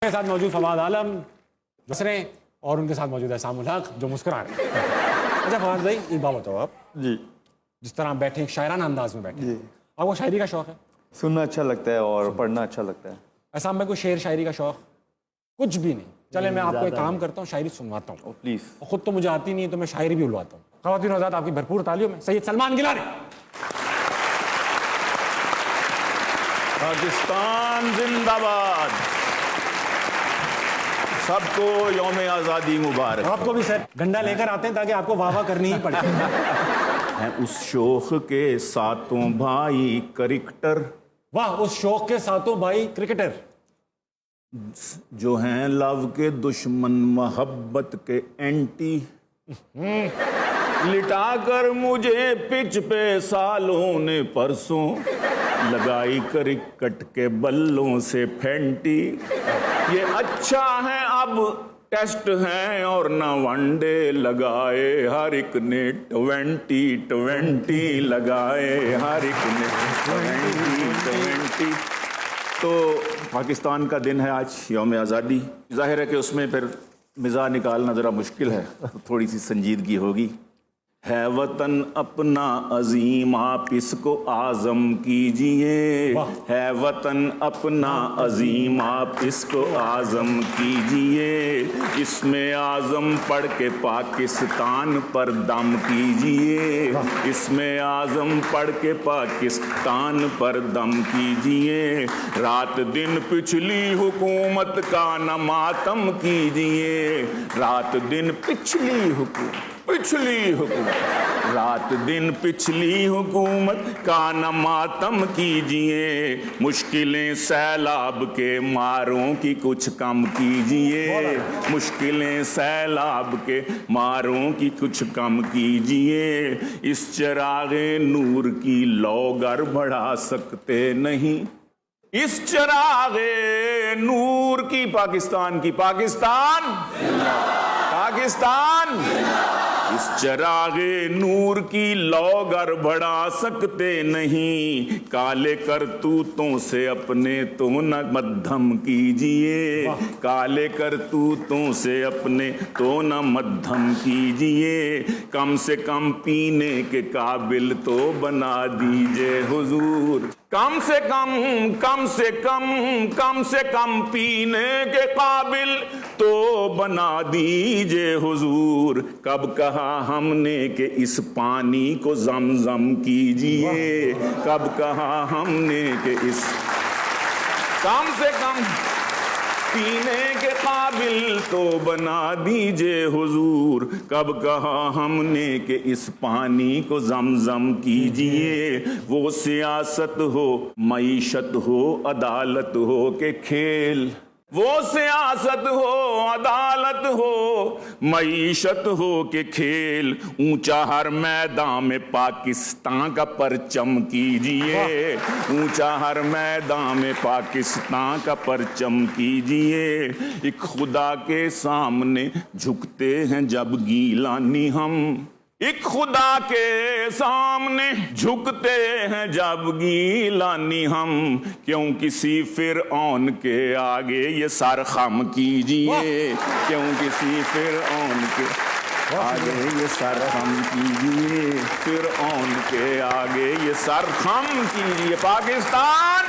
کے ساتھ موجود فواد عالم دوسرے اور ان کے ساتھ موجود ہے سام الحق جو مسکرا رہے ہیں. اچھا فواد بھائی ایک بات بتاؤ آپ جی جس طرح آپ بیٹھے ایک شاعرانہ انداز میں بیٹھے آپ کو شاعری کا شوق ہے؟ سننا اچھا لگتا ہے اور پڑھنا اچھا لگتا ہے. ایسا میں کوئی شعر شاعری کا شوق کچھ بھی نہیں. چلے میں آپ کو ایک کام کرتا ہوں شاعری سنواتا ہوں. پلیز. خود تو مجھے آتی نہیں تو میں شاعری بھی بلواتا ہوں. خواتین و حضرات آپ کی بھرپور تعلیوں میں سید سلمان گیلانی. پاکستان زندہ باد. سب کو یوم آزادی مبارک. آپ کو بھی سر گنڈا لے کر آتے ہیں تاکہ آپ کو واہ واہ کرنی ہی پڑے. ہیں اس شوق کے ساتوں بھائی کرکٹر. واہ اس شوق کے ساتوں بھائی کرکٹر جو ہیں لو کے دشمن محبت کے اینٹی. لٹا کر مجھے پچ پہ سالوں نے پرسوں لگائی کرکٹ کے بلوں سے پھینٹی. یہ اچھا ہے اب ٹیسٹ ہیں اور نہ ون ڈے لگائے ہر ایک نے 20 لگائے ہر ایک نے 20. تو پاکستان کا دن ہے آج یوم آزادی. ظاہر ہے کہ اس میں پھر مزاح نکالنا ذرا مشکل ہے تو تھوڑی سی سنجیدگی ہوگی. ہے وطن اپنا عظیم آپ اس کو اعظم کیجئے. ہے وطن اپنا عظیم آپ اس کو اعظم کیجئے. اس میں اعظم پڑھ کے پاکستان پر دم کیجئے. اس میں اعظم پڑھ کے پاکستان پر دم کیجئے. رات دن پچھلی حکومت کا نہ ماتم کیجئے. رات دن پچھلی حکومت کا نہ ماتم کیجئے. مشکلیں سیلاب کے ماروں کی کچھ کم کیجئے. مشکلیں سیلاب کے ماروں کی کچھ کم کیجئے. اس چراغ نور کی لو گر بڑھا سکتے نہیں. اس چراغ نور کی پاکستان اس چراغ نور کی لو گر بڑھا سکتے نہیں. کالے کرتوتوں سے اپنے تو نہ مدھم کیجئے. کالے کرتوتوں سے اپنے تو نہ مدھم کیجئے. کم سے کم پینے کے قابل تو بنا دیجئے حضور. کم سے کم پینے کے قابل تو بنا دیجئے حضور. کب کہا ہم نے کہ اس پانی کو زمزم کیجئے. کب کہا ہم نے کہ اس کم سے کم پینے کے قابل تو بنا دیجئے حضور. کب کہا ہم نے کہ اس پانی کو زمزم کیجئے. وہ سیاست ہو معیشت ہو عدالت ہو کہ کھیل. وہ سیاست ہو عدالت ہو معیشت ہو کہ کھیل. اونچا ہر میدان میں پاکستان کا پرچم کیجئے. اونچا ہر میدان میں پاکستان کا پرچم کیجئے. ایک خدا کے سامنے جھکتے ہیں جب گیلانی ہم. ایک خدا کے سامنے جھکتے ہیں جب گیلانی ہم. کیوں کسی فرعون کے آگے یہ سر خم کیجئے. کیوں کسی فرعون کے آگے یہ سر خم کیجئے. فرعون کے آگے یہ سر خم کیجئے. پاکستان